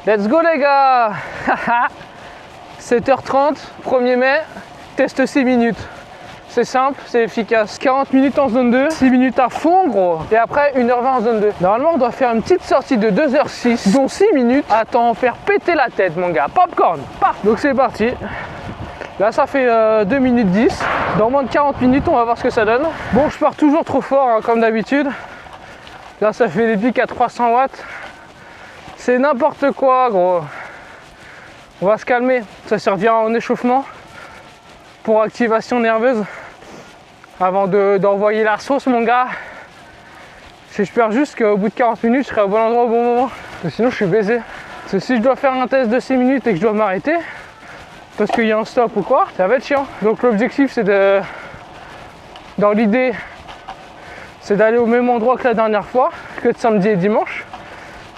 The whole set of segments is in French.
Let's go les gars. 7h30, 1er mai, test 6 minutes. C'est simple, c'est efficace. 40 minutes en zone 2, 6 minutes à fond gros. Et après 1h20 en zone 2. Normalement on doit faire une petite sortie de 2h06, dont 6 minutes. Attends, faire péter la tête mon gars. Popcorn, paf. Donc c'est parti. Là ça fait 2 minutes 10. Dans moins de 40 minutes on va voir ce que ça donne. Bon, je pars toujours trop fort hein, comme d'habitude. Là ça fait des pics à 300 watts. C'est n'importe quoi gros. On va se calmer. Ça servira en échauffement. Pour activation nerveuse. Avant d'envoyer la sauce mon gars. J'espère juste qu'au bout de 40 minutes je serai au bon endroit au bon moment. Parce que sinon je suis baisé. Parce que si je dois faire un test de 6 minutes et que je dois m'arrêter parce qu'il y a un stop ou quoi, ça va être chiant. Donc l'objectif c'est de, dans l'idée, c'est d'aller au même endroit que la dernière fois, que de samedi et dimanche,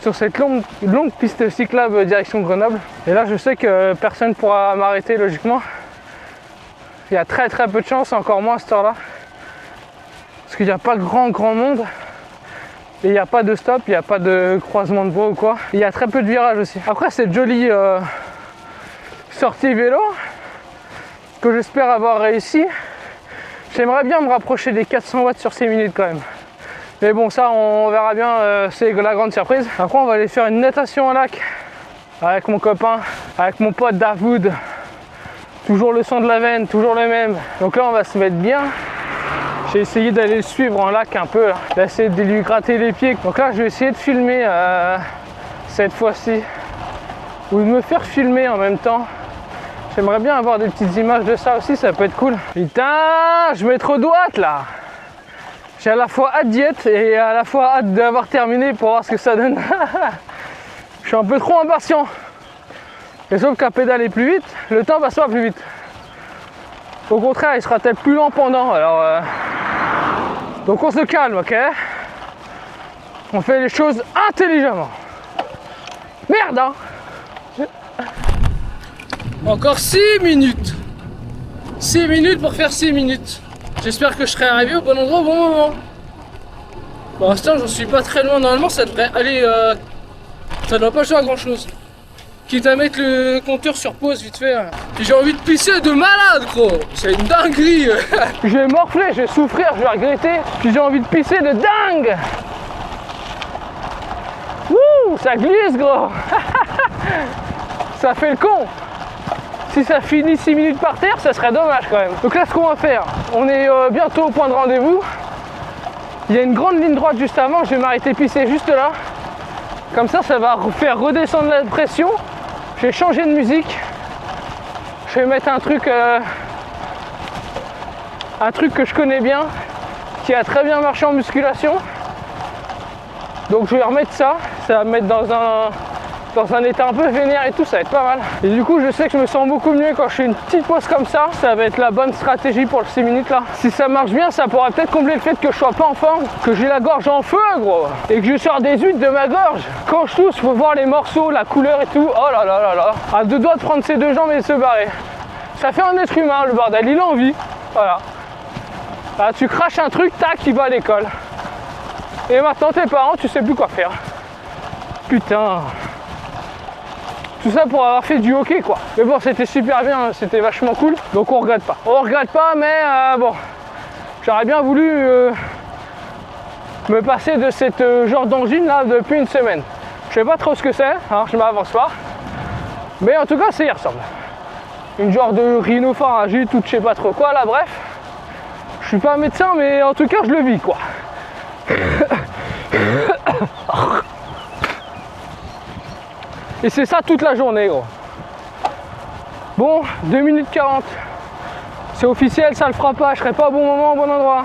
sur cette longue piste cyclable direction Grenoble. Et là je sais que personne ne pourra m'arrêter logiquement. Il y a très peu de chance, encore moins à cette heure-là. Parce qu'il n'y a pas grand monde. Et il n'y a pas de stop, il n'y a pas de croisement de voies ou quoi. Il y a très peu de virages aussi. Après cette jolie sortie vélo, que j'espère avoir réussi, j'aimerais bien me rapprocher des 400 watts sur 6 minutes quand même. Mais bon, ça on verra bien, c'est la grande surprise. Après on va aller faire une natation au lac avec mon copain, avec mon pote Davoud. Toujours le son de la veine, toujours le même. Donc là on va se mettre bien. J'ai essayé d'aller le suivre en lac un peu, d'essayer de lui gratter les pieds. Donc là je vais essayer de filmer cette fois-ci. Ou de me faire filmer en même temps. J'aimerais bien avoir des petites images de ça aussi, ça peut être cool. Putain, je mets trop droite là. J'ai à la fois hâte d'y être et à la fois hâte d'avoir terminé pour voir ce que ça donne. Je suis un peu trop impatient. Et sauf qu'à pédaler plus vite, le temps passe pas plus vite. Au contraire, il sera peut-être plus lent pendant. Alors, donc on se calme, ok? On fait les choses intelligemment. Merde, hein? Encore 6 minutes. 6 minutes pour faire 6 minutes. J'espère que je serai arrivé au bon endroit au bon moment. Pour l'instant, j'en suis pas très loin. Normalement, ça devrait aller. Ça doit pas jouer à grand chose. Quitte à mettre le compteur sur pause vite fait. J'ai envie de pisser de malade gros. C'est une dinguerie. Je vais morfler, je vais souffrir, je vais regretter. Puis j'ai envie de pisser de dingue. Wouh, ça glisse gros. Ça fait le con. Si ça finit 6 minutes par terre, ça serait dommage quand même. Donc là ce qu'on va faire, on est bientôt au point de rendez-vous. Il y a une grande ligne droite juste avant, je vais m'arrêter pisser juste là. Comme ça, ça va faire redescendre la pression. Je vais changer de musique. Je vais mettre un truc que je connais bien, qui a très bien marché en musculation. Donc je vais remettre ça. Ça va me mettre dans un état un peu vénère et tout, ça va être pas mal. Et du coup, je sais que je me sens beaucoup mieux quand je fais une petite pause comme ça. Ça va être la bonne stratégie pour le 6 minutes là. Si ça marche bien, ça pourra peut-être combler le fait que je sois pas en forme, que j'ai la gorge en feu gros, et que je sors des huîtres de ma gorge. Quand je tousse, faut voir les morceaux, la couleur et tout. Oh là là là là. À deux doigts de prendre ses deux jambes et de se barrer. Ça fait un être humain le bordel, il a envie. Voilà. Là, tu craches un truc, tac, il va à l'école. Et maintenant tes parents, tu sais plus quoi faire. Putain. Tout ça pour avoir fait du hockey quoi. Mais bon, c'était super bien, c'était vachement cool. Donc on regrette pas. On regrette pas, mais bon, j'aurais bien voulu me passer de cette genre d'engine là depuis une semaine. Je sais pas trop ce que c'est, alors je m'avance pas. Mais en tout cas, ça y ressemble. Une genre de rhinopharyngite ou je sais pas trop quoi là, bref. Je suis pas médecin, mais en tout cas, je le vis quoi. Et c'est ça toute la journée gros. Bon, 2 minutes 40. C'est officiel, ça le fera pas, je serai pas au bon moment, au bon endroit.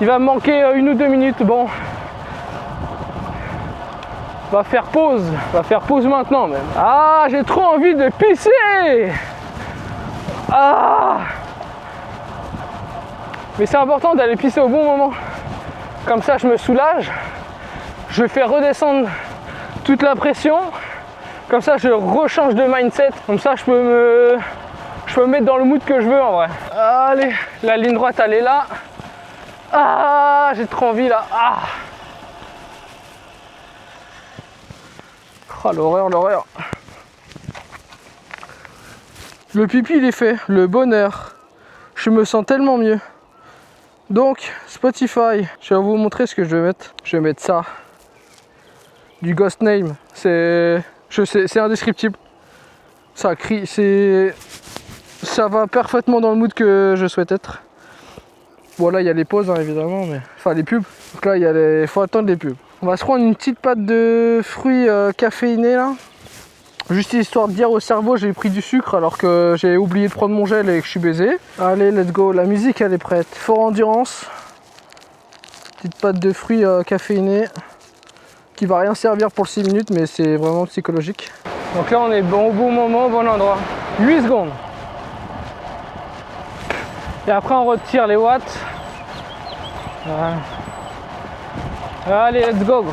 Il va me manquer 1 ou 2 minutes, bon. On va faire pause maintenant même. Ah, j'ai trop envie de pisser. Ah. Mais c'est important d'aller pisser au bon moment. Comme ça, je me soulage. Je fais redescendre toute la pression. Comme ça, je rechange de mindset. Comme ça, je peux me mettre dans le mood que je veux en vrai. Allez, la ligne droite, elle est là. Ah, j'ai trop envie là. Ah. Oh l'horreur, l'horreur. Le pipi il est fait, le bonheur. Je me sens tellement mieux. Donc Spotify, je vais vous montrer ce que je vais mettre. Je vais mettre ça. Du Ghost Name. C'est indescriptible. Ça crie, ça va parfaitement dans le mood que je souhaite être. Bon là il y a les pauses hein, évidemment, mais enfin les pubs. Donc là il faut attendre les pubs. On va se prendre une petite pâte de fruits caféinés là. Juste histoire de dire au cerveau j'ai pris du sucre alors que j'ai oublié de prendre mon gel et que je suis baisé. Allez let's go, la musique elle est prête. Fort endurance. Petite pâte de fruits caféinés. Qui va rien servir pour 6 minutes mais c'est vraiment psychologique. Donc là on est bon, au bon moment, au bon endroit. 8 secondes. Et après on retire les watts. Voilà. Allez let's go.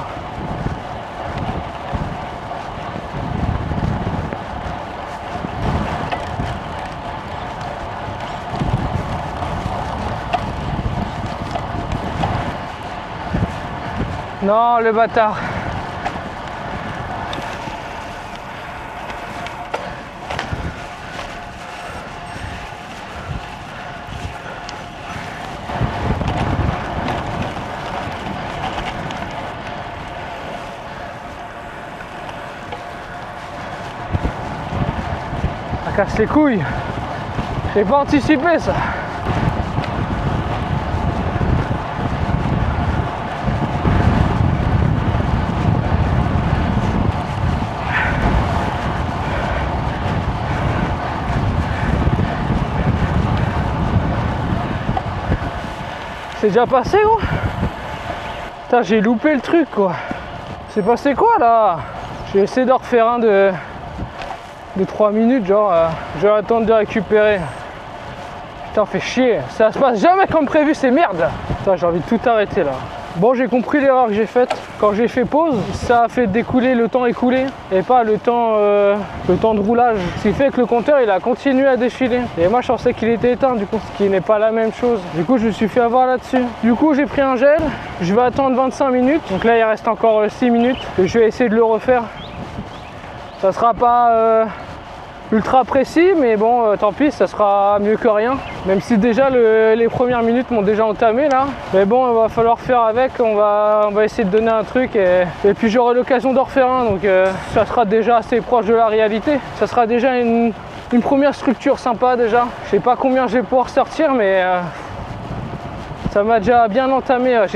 Non, le bâtard. Ça casse les couilles. J'ai pas anticipé ça. C'est déjà passé gros. Putain j'ai loupé le truc quoi. C'est passé quoi là? J'ai essayé d'en refaire un de 3 minutes genre. Je vais attendre de récupérer. Putain fait chier. Ça se passe jamais comme prévu ces merdes. Putain j'ai envie de tout arrêter là. Bon j'ai compris l'erreur que j'ai faite. Quand j'ai fait pause, ça a fait découler le temps écoulé et pas le temps de roulage. Ce qui fait que le compteur il a continué à défiler. Et moi je pensais qu'il était éteint du coup, ce qui n'est pas la même chose. Du coup je me suis fait avoir là-dessus. Du coup j'ai pris un gel, je vais attendre 25 minutes. Donc là il reste encore 6 minutes. Et je vais essayer de le refaire. Ça sera pas ultra précis mais bon tant pis, ça sera mieux que rien. Même si déjà les premières minutes m'ont déjà entamé là. Mais bon il va falloir faire avec, on va essayer de donner un truc et puis j'aurai l'occasion d'en refaire un. Donc ça sera déjà assez proche de la réalité. Ça sera déjà une première structure sympa déjà. Je sais pas combien je vais pouvoir sortir mais ça m'a déjà bien entamé.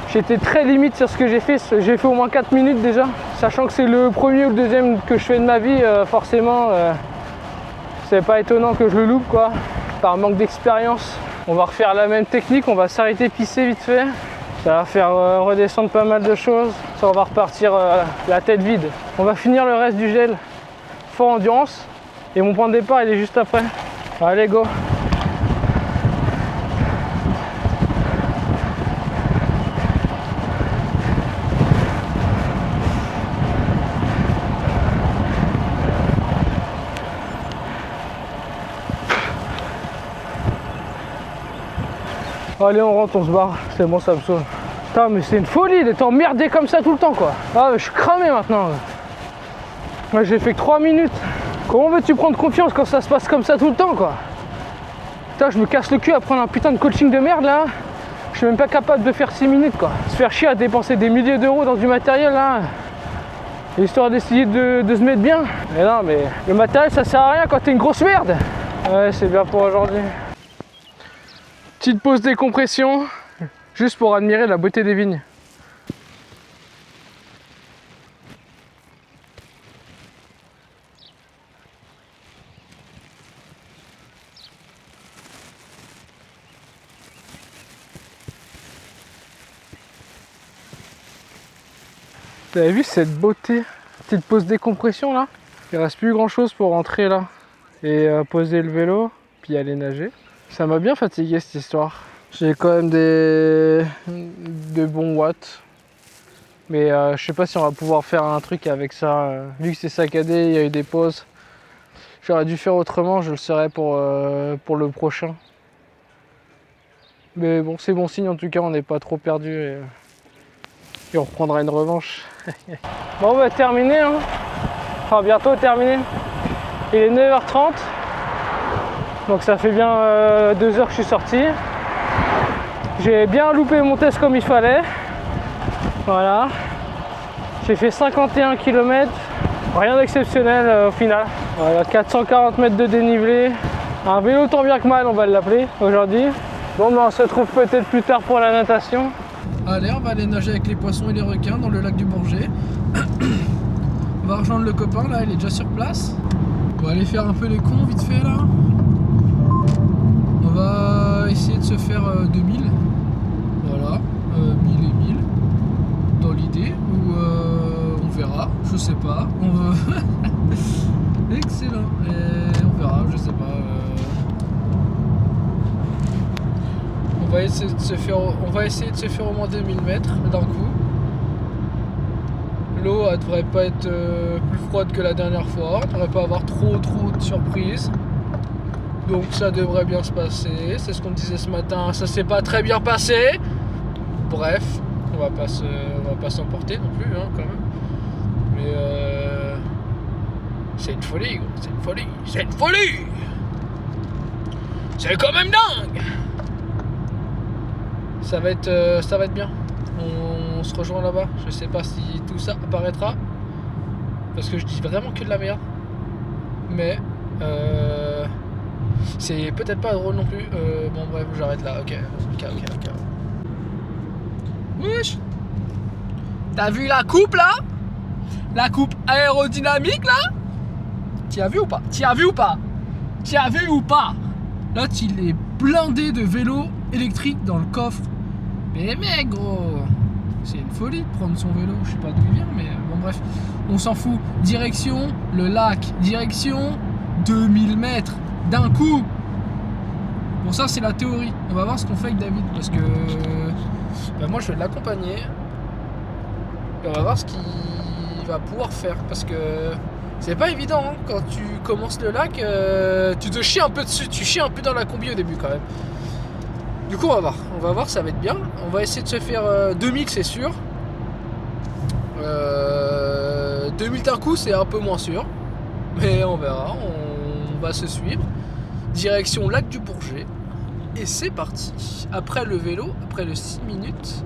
J'étais très limite sur ce que j'ai fait. J'ai fait au moins 4 minutes déjà. Sachant que c'est le premier ou le deuxième que je fais de ma vie, forcément, c'est pas étonnant que je le loupe quoi. Par manque d'expérience. On va refaire la même technique, on va s'arrêter pisser vite fait. Ça va faire redescendre pas mal de choses. Ça on va repartir la tête vide. On va finir le reste du gel fort endurance. Et mon point de départ il est juste après. Allez go. Allez on rentre, on se barre, c'est bon ça me saoule. Putain mais c'est une folie d'être emmerdé comme ça tout le temps quoi. Ah je suis cramé maintenant. Moi j'ai fait que 3 minutes. Comment veux-tu prendre confiance quand ça se passe comme ça tout le temps quoi? Putain je me casse le cul à prendre un putain de coaching de merde là. Je suis même pas capable de faire 6 minutes quoi. Se faire chier à dépenser des milliers d'euros dans du matériel là. Histoire d'essayer de se mettre bien. Mais non mais le matériel ça sert à rien quand t'es une grosse merde. Ouais c'est bien pour aujourd'hui. Petite pause décompression, juste pour admirer la beauté des vignes. Vous avez vu cette beauté? Petite pause décompression là. Il reste plus grand chose pour rentrer là et poser le vélo, puis aller nager. Ça m'a bien fatigué cette histoire. J'ai quand même de bons watts. Mais je sais pas si on va pouvoir faire un truc avec ça. Vu que c'est saccadé, il y a eu des pauses. J'aurais dû faire autrement, je le serai pour le prochain. Mais bon, c'est bon signe en tout cas, on n'est pas trop perdu. Puis on reprendra une revanche. Bon, on va terminer, hein. Enfin, bientôt terminé. Il est 9h30. Donc ça fait bien 2 heures que je suis sorti. J'ai bien loupé mon test comme il fallait. Voilà. J'ai fait 51 km. Rien d'exceptionnel au final. Voilà, 440 mètres de dénivelé. Un vélo tant bien que mal, on va l'appeler aujourd'hui. Bon, ben, on se retrouve peut-être plus tard pour la natation. Allez, on va aller nager avec les poissons et les requins dans le lac du Bourget. On va rejoindre le copain, là, il est déjà sur place. On va aller faire un peu les cons vite fait là. On va essayer de se faire 2000. Voilà, 1000 et 1000 dans l'idée. Ou on verra, je sais pas. Excellent. Et on verra, je sais pas. On va essayer de se faire au moins 2000 mètres d'un coup. L'eau elle devrait pas être plus froide que la dernière fois. On devrait pas avoir trop de surprises. Donc ça devrait bien se passer. C'est ce qu'on disait ce matin. Ça s'est pas très bien passé. Bref, on va pas s'emporter non plus, hein, quand même. Mais c'est une folie, gros. C'est une folie. C'est une folie. C'est quand même dingue. Ça va être bien. On se rejoint là-bas. Je sais pas si tout ça apparaîtra. Parce que je dis vraiment que de la merde. Mais c'est peut-être pas drôle non plus. Bon bref, j'arrête là. Ok. Wesh. T'as vu la coupe là? La coupe aérodynamique là? T'y as vu ou pas? Là, il est blindé de vélos électriques dans le coffre. Mais mec, gros, c'est une folie de prendre son vélo. Je sais pas d'où il vient, mais bon, bref, on s'en fout. Direction le lac, direction 2000 mètres d'un coup. Bon, ça, c'est la théorie. On va voir ce qu'on fait avec David parce que moi, je vais l'accompagner. Et on va voir ce qu'il va pouvoir faire parce que c'est pas évident hein, quand tu commences le lac, tu te chies un peu dessus, tu chies un peu dans la combi au début quand même. Du coup on va voir, ça va être bien. On va essayer de se faire 2000 c'est sûr. 2000 d'un coup c'est un peu moins sûr. Mais on verra, on va se suivre. Direction lac du Bourget. Et c'est parti. Après le vélo, après le 6 minutes,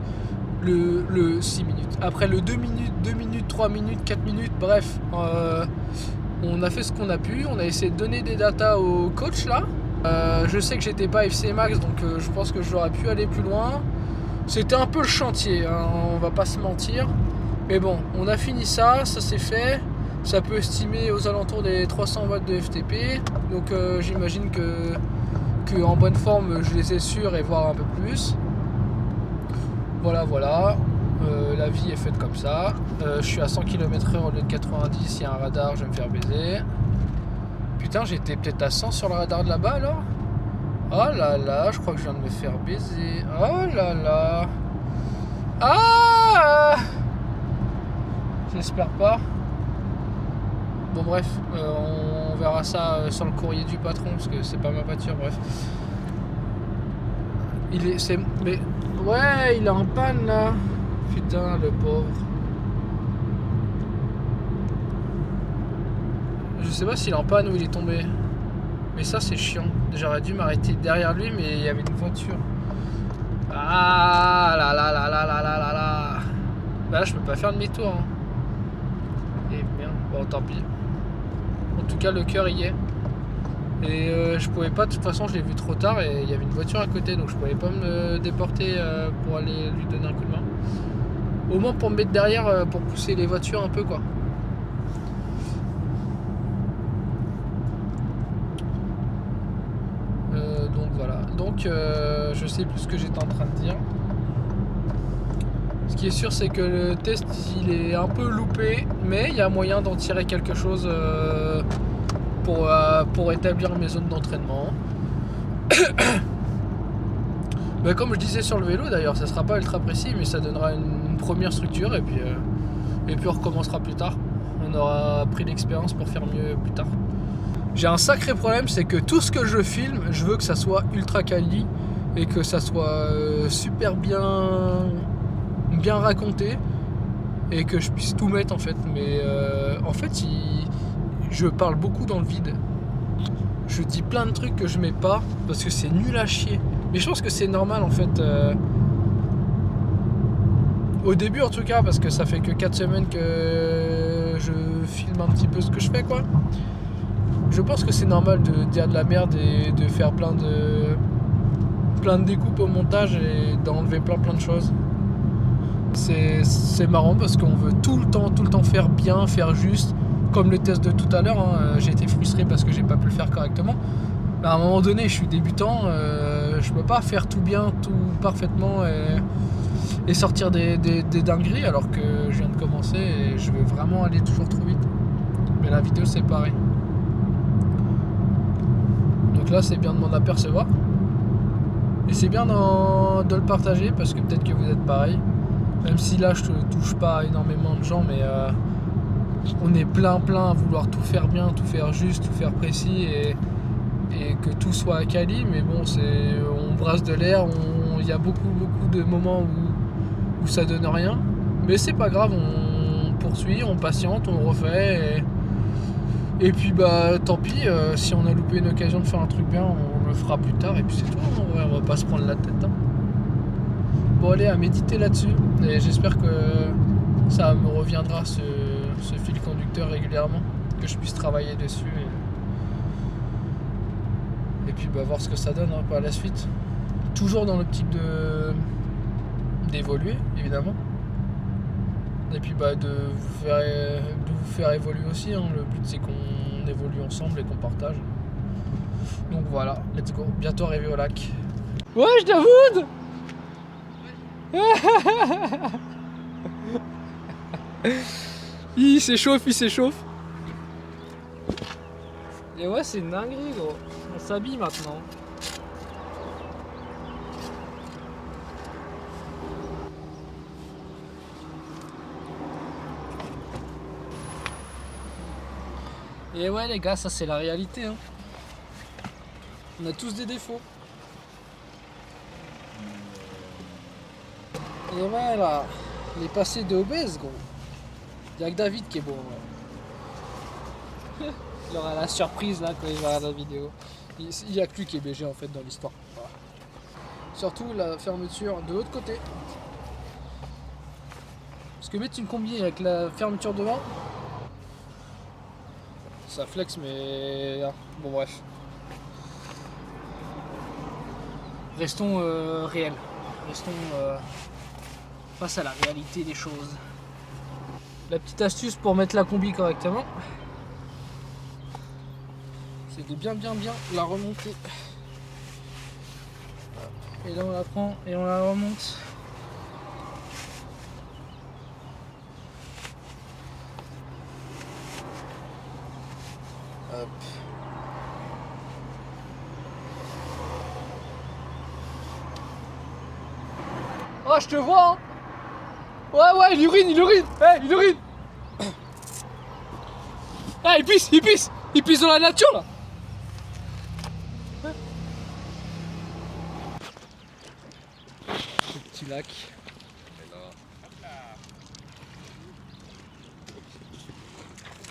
le 6 minutes. Après le 2 minutes, 2 minutes, 3 minutes, 4 minutes, bref. On a fait ce qu'on a pu. On a essayé de donner des datas au coach là. Je sais que j'étais pas FC Max donc je pense que j'aurais pu aller plus loin. C'était un peu le chantier, hein, on va pas se mentir. Mais bon, on a fini ça s'est fait. Ça peut estimer aux alentours des 300 watts de FTP. Donc j'imagine que en bonne forme je les ai sûrs et voire un peu plus. Voilà. La vie est faite comme ça. Je suis à 100 km/h au lieu de 90. Il y a un radar, je vais me faire baiser. Putain, j'étais peut-être à 100 sur le radar de là-bas alors. Oh là là, je crois que je viens de me faire baiser. Oh là là. Ah, j'espère pas. Bon bref, on verra ça sur le courrier du patron parce que c'est pas ma voiture, bref. Mais ouais, il est en panne là. Putain, le pauvre. Je sais pas s'il est en panne ou il est tombé. Mais ça c'est chiant. J'aurais dû m'arrêter derrière lui mais il y avait une voiture. Ah là là là là là là là là. Bah là je peux pas faire demi-tour hein. Et merde, bon tant pis. En tout cas le cœur y est. Et je pouvais pas, de toute façon je l'ai vu trop tard et il y avait une voiture à côté donc je pouvais pas me déporter pour aller lui donner un coup de main. Au moins pour me mettre derrière pour pousser les voitures un peu quoi. Donc voilà, donc je sais plus ce que j'étais en train de dire. Ce qui est sûr c'est que le test il est un peu loupé mais il y a moyen d'en tirer quelque chose pour établir mes zones d'entraînement. Mais comme je disais sur le vélo d'ailleurs, ça sera pas ultra précis mais ça donnera une première structure et puis on recommencera plus tard. On aura pris l'expérience pour faire mieux plus tard. J'ai un sacré problème, c'est que tout ce que je filme, je veux que ça soit ultra quali et que ça soit super bien raconté. et que je puisse tout mettre en fait. Mais en fait, je parle beaucoup dans le vide. Je dis plein de trucs que je mets pas parce que c'est nul à chier. Mais je pense que c'est normal en fait. Au début en tout cas, parce que ça fait que 4 semaines que je filme un petit peu ce que je fais quoi. Je pense que c'est normal de dire de la merde et de faire plein de découpes au montage et d'enlever plein de choses. C'est marrant parce qu'on veut tout le temps faire bien, faire juste. Comme le test de tout à l'heure, hein, j'ai été frustré parce que j'ai pas pu le faire correctement. Mais à un moment donné, je suis débutant, je peux pas faire tout bien, tout parfaitement et sortir des dingueries alors que je viens de commencer et je veux vraiment aller toujours trop vite. Mais la vidéo c'est pareil. Donc là c'est bien de m'en apercevoir. Et c'est bien de le partager parce que peut-être que vous êtes pareil. Même si là je touche pas énormément de gens, mais on est plein à vouloir tout faire bien, tout faire juste, tout faire précis et que tout soit à quali. Mais bon, on brasse de l'air, il y a beaucoup de moments où ça donne rien. Mais c'est pas grave, on poursuit, on patiente, on refait. Et puis bah tant pis, si on a loupé une occasion de faire un truc bien, on le fera plus tard et puis c'est tout. En vrai, on va pas se prendre la tête. Hein. Bon allez, à méditer là-dessus. Et j'espère que ça me reviendra ce fil conducteur régulièrement, que je puisse travailler dessus et puis bah, voir ce que ça donne hein, par la suite. Toujours dans l'optique d'évoluer évidemment. Et puis bah, de vous faire évoluer aussi. Hein. Le but c'est qu'on évolue ensemble et qu'on partage. Donc voilà, let's go. Bientôt arrivé au lac. Wesh Davoud. Il s'échauffe. Et ouais, c'est une dinguerie gros. On s'habille maintenant. Et ouais les gars, ça c'est la réalité. Hein. On a tous des défauts. Et voilà, les passés de obèse gros. Y'a que David qui est beau. Ouais. Il aura la surprise là quand il verra la vidéo. Il y a que lui qui est BG en fait dans l'histoire. Voilà. Surtout la fermeture de l'autre côté. Parce que mettre une combi avec la fermeture devant, ça flex mais... Bon bref. Restons réels. Restons face à la réalité des choses. La petite astuce pour mettre la combi correctement, c'est de bien la remonter. Et là on la prend et on la remonte. Hop. Oh je te vois hein. Ouais il urine. Hey, il urine. Ah il pisse dans la nature là. Ce petit lac.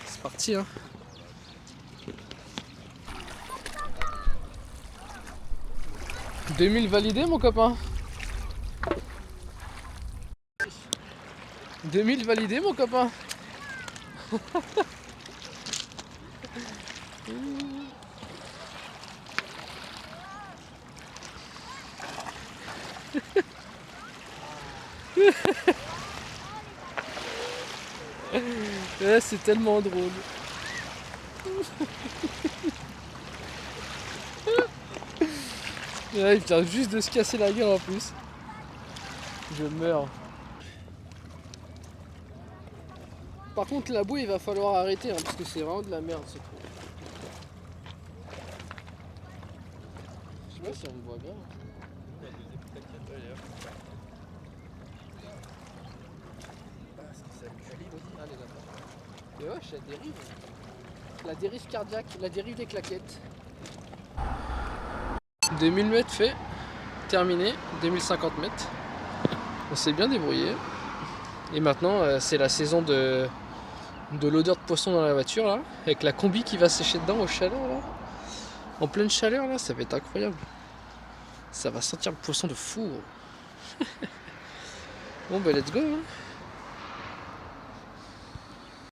C'est parti hein. « 2000 validés mon copain. 2000 validés mon copain. Ouais, c'est tellement drôle. Ouais, il vient juste de se casser la gueule en plus. Je meurs. Par contre la bouée il va falloir arrêter hein, parce que c'est vraiment de la merde c'est trop. Je sais pas si on me voit bien. Mais wesh, la dérive. La dérive cardiaque, la dérive des claquettes. 2000 mètres fait, terminé, 2050 mètres. On s'est bien débrouillé. Et maintenant, c'est la saison de l'odeur de poisson dans la voiture, là, avec la combi qui va sécher dedans au chaleur, là. En pleine chaleur, là, ça va être incroyable. Ça va sentir le poisson de fou. Bon, bah, let's go, hein.